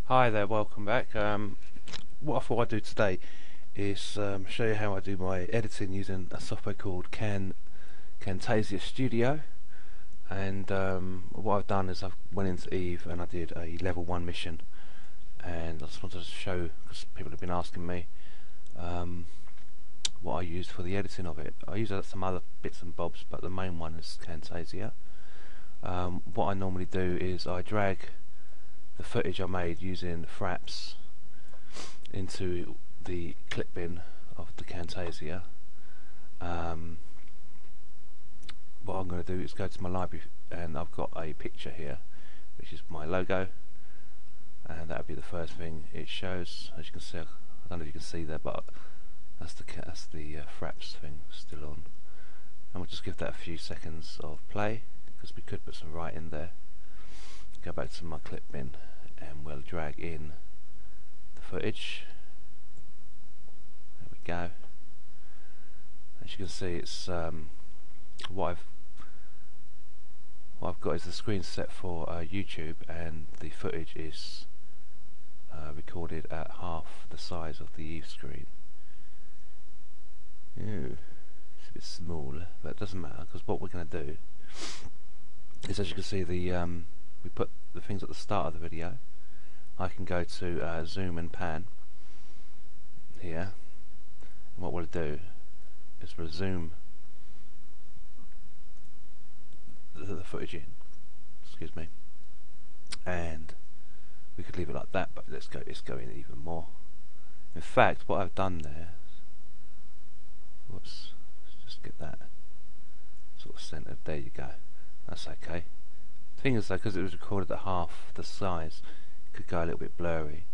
Hi there, welcome back. What I thought I'd do today is show you how I do my editing using a software called Camtasia Studio. And what I've done is I've went into Eve and I did a level 1 mission, and I just wanted to show, because people have been asking me what I used for the editing of it. I use some other bits and bobs, but the main one is Camtasia. What I normally do is I drag the footage I made using Fraps into the clip bin of the Camtasia. What I'm going to do is go to my library, and I've got a picture here which is my logo, and that would be the first thing it shows. As you can see, I don't know if you can see there, but that's the Fraps thing still on, and we'll just give that a few seconds of play because we could put some writing there. Go back to my clip bin and we'll drag in the footage. There we go. As you can see, it's what I've got is the screen set for YouTube, and the footage is recorded at half the size of the Eve screen. Ew, it's a bit small, but it doesn't matter, because what we're going to do is, as you can see, we put the things at the start of the video. I can go to zoom and pan here, and what we'll do is we'll zoom the footage in, excuse me, and we could leave it like that, but let's go in even more. In fact, what I've done there, whoops, let's just get that sort of centered. There you go, that's okay. The thing is, though, because it was recorded at half the size, it could go a little bit blurry,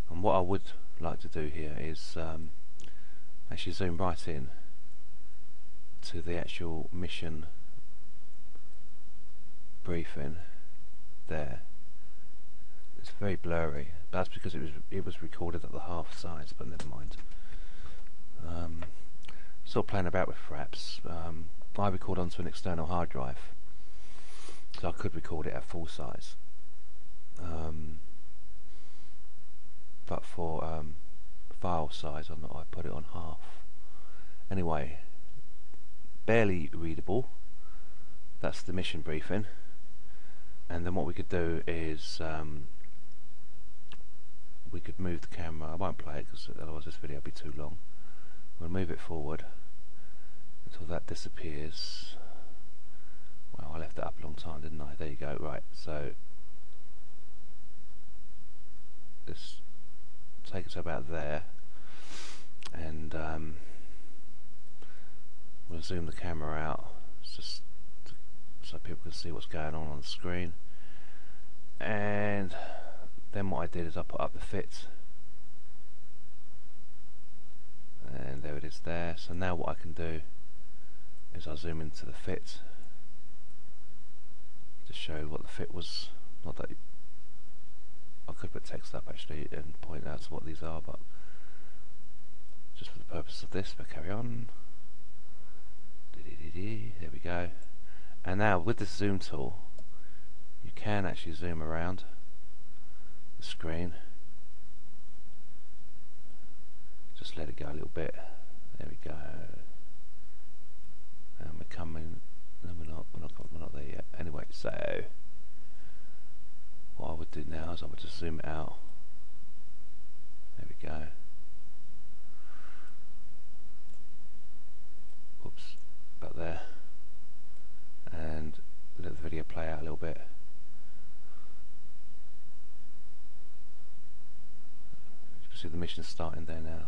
and what I would like to do here is actually zoom right in to the actual mission briefing there. It's very blurry, but that's because it was recorded at the half size, but never mind. Sort of playing about with Fraps. I record onto an external hard drive, so I could record it at full size, but for file size I put it on half. Anyway, barely readable. That's the mission briefing. And then what we could do is we could move the camera. I won't play it because otherwise this video will be too long. We'll move it forward until that disappears. Well, I left it up a long time, didn't I? There you go. Right, so let's take it to about there, and we'll zoom the camera out just so people can see what's going on the screen. And then what I did is I put up the fit, and there it is there. So now what I can do is I'll zoom into the fit to show what the fit was. Not that I could put text up actually and point out what these are, but just for the purpose of this, we'll carry on. There we go. And now with this zoom tool, you can actually zoom around the screen. Just let it go a little bit. There we go. And we're coming. No, we're not there yet. Anyway, so what I would do now is I would just zoom it out. There we go. Whoops, about there. And let the video play out a little bit. You can see the mission starting there now.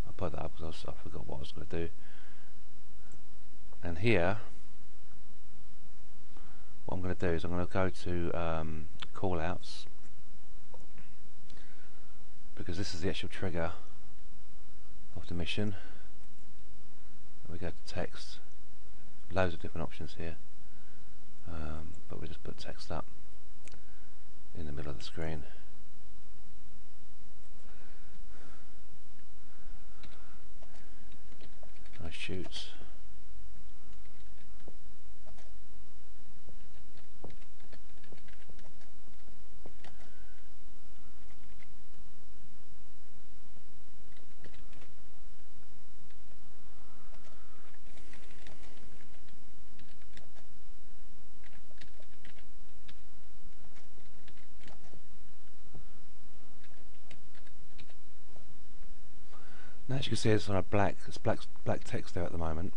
I put that up because I forgot what I was going to do. And here, what I'm going to do is I'm going to go to callouts, because this is the actual trigger of the mission. And we go to text. Loads of different options here. But we just put text up in the middle of the screen. Nice shoots. Now, as you can see, it's on a black text there at the moment,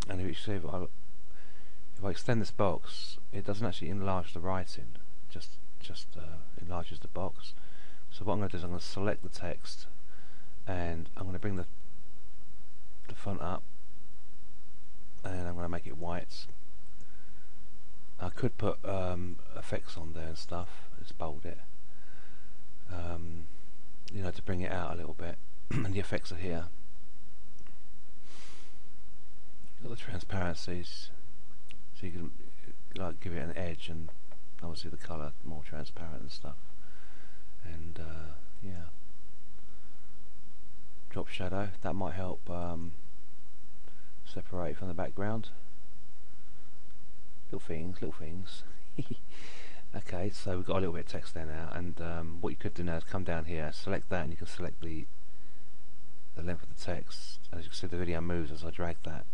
and if you see, if I extend this box, it doesn't actually enlarge the writing, just enlarges the box. So what I'm going to do is I'm going to select the text, and I'm going to bring the font up, and I'm going to make it white. I could put effects on there and stuff, just bold it, you know, to bring it out a little bit. And the effects are here. You've got the transparencies, so you can like give it an edge, and obviously the colour more transparent and stuff. And yeah, drop shadow, that might help separate from the background. Little things. Okay, so we've got a little bit of text there now, and what you could do now is come down here, select that, and you can select the length of the text. As you can see, the video moves as I drag that,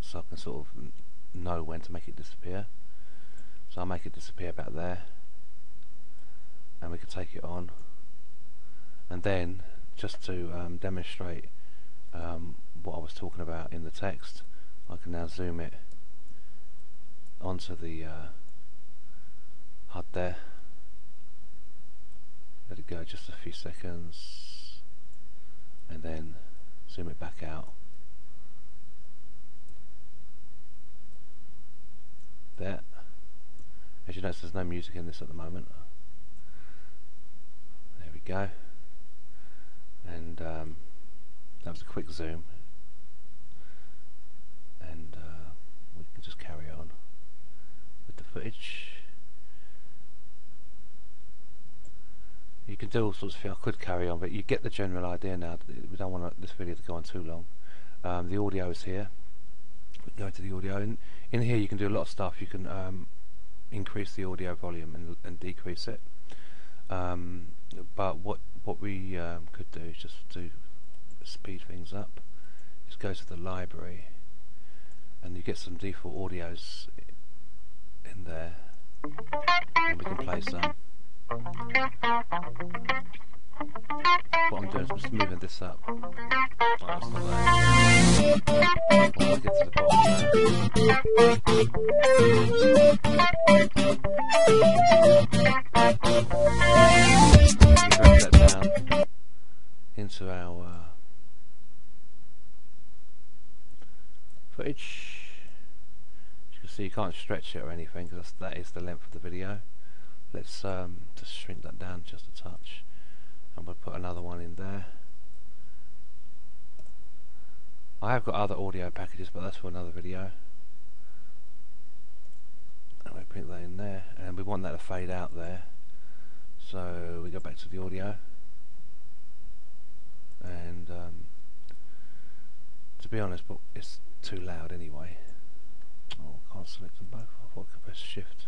so I can sort of know when to make it disappear. So I'll make it disappear about there, and we can take it on, and then just to demonstrate what I was talking about in the text, I can now zoom it onto the HUD there, let it go just a few seconds, and then zoom it back out there. As you notice, there's no music in this at the moment. There we go, and that was a quick zoom, and we can just carry on with the footage. You can do all sorts of things. I could carry on, but you get the general idea now. We don't want this video to go on too long. The audio is here. We can go to the audio, and in here you can do a lot of stuff. You can increase the audio volume and decrease it. But what we could do is just to speed things up. Just go to the library, and you get some default audios in there, and we can play some. What I'm doing is just moving this up. Oh, that's not there. Well, I'll get to the bottom now. Drag that down into our footage. As you can see, you can't stretch it or anything, because that is the length of the video. Let's just shrink that down just a touch, and we'll put another one in there. I have got other audio packages, but that's for another video. And we bring that in there, and we want that to fade out there. So we go back to the audio, and to be honest, but it's too loud anyway. Oh, I can't select them both. I thought I could press Shift.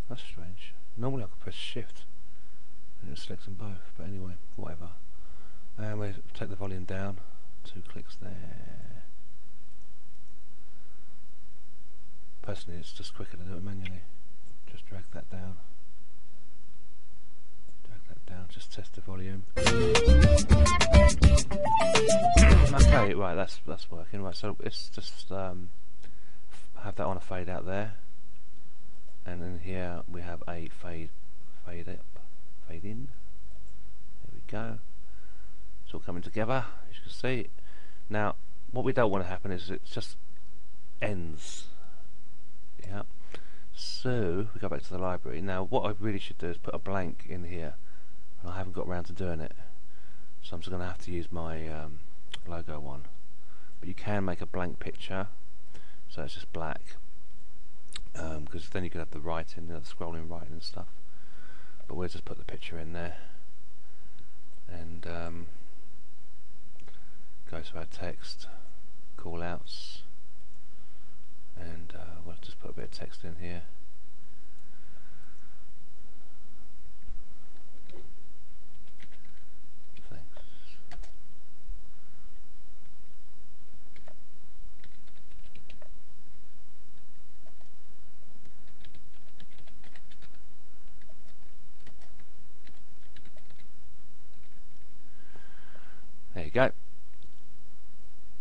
That's strange. Normally I could press Shift and it selects them both, but anyway, whatever. And we take the volume down, 2 clicks there. Personally, it's just quicker to do it manually. Just drag that down. Drag that down, just test the volume. Okay, right, that's working. Right, so it's just have that on a fade out there. And in here we have a fade up, fade in. There we go. It's all coming together, as you can see. Now, what we don't want to happen is it just ends. Yeah. So we go back to the library. Now, what I really should do is put a blank in here, and I haven't got around to doing it. So I'm just going to have to use my logo one. But you can make a blank picture, so it's just black. Because then you can have the writing, you know, the scrolling writing and stuff. But we'll just put the picture in there, and go to our text, call outs, and we'll just put a bit of text in here. you go.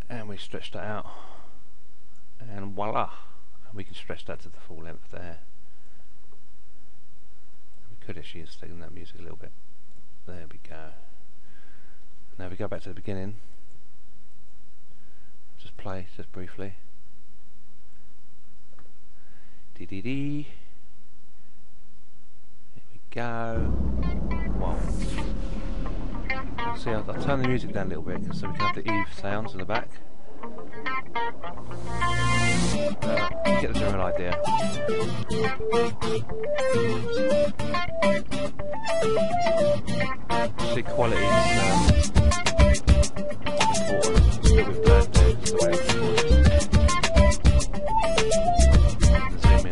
And we stretch that out, and voila, we can stretch that to the full length there. We could actually extend that music a little bit. There we go. Now we go back to the beginning. Just play, just briefly. Dee dee dee. Here we go. Wow. See, I'll turn the music down a little bit so we can have the Eve sounds in the back. You get the general idea. The quality is important. It's still with blurred there, it's the way it's recorded. Zoom in.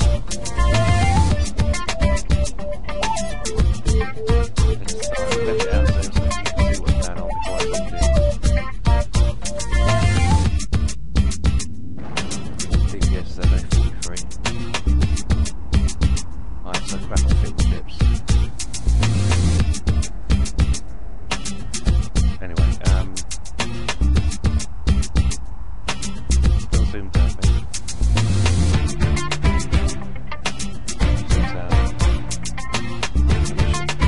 Let's let it out zoom so you can see what's going on before I zoom in. DPS is at 43. Alright, so Fraps fingertips. Anyway, still zoomed down, maybe.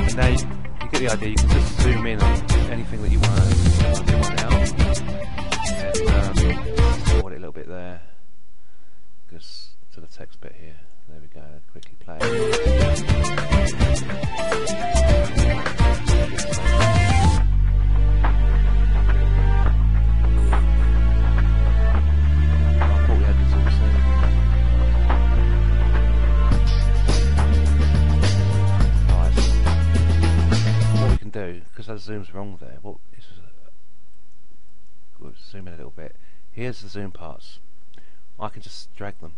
And now you get the idea, you can just zoom in on anything that you want out. And forward it a little bit there. Just to the text bit here. There we go, quickly play. Because that zoom's wrong there, we'll zoom in a little bit. Here's the zoom parts. I can just drag them.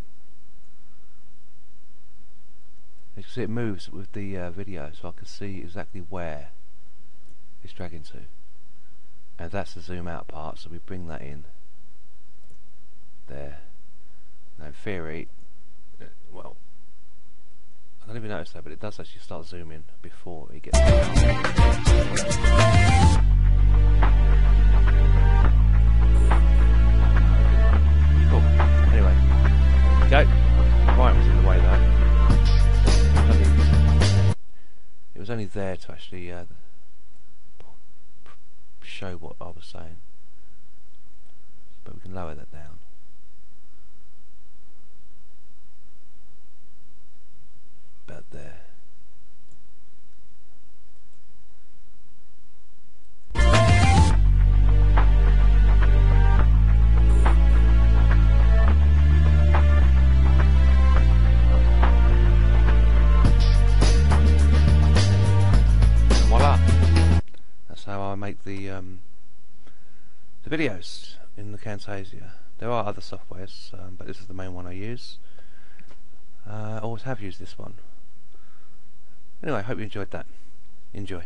You can see it moves with the video, so I can see exactly where it's dragging to. And that's the zoom out part, so we bring that in there. Now in theory, well, I don't even notice that, but it does actually start zooming before it gets cool. Anyway, go. Right was in the way though. It was only there to actually show what I was saying, but we can lower that down. About there. Voila! That's how I make the videos in the Camtasia. There are other softwares, but this is the main one I use. I always have used this one. Anyway, I hope you enjoyed that. Enjoy.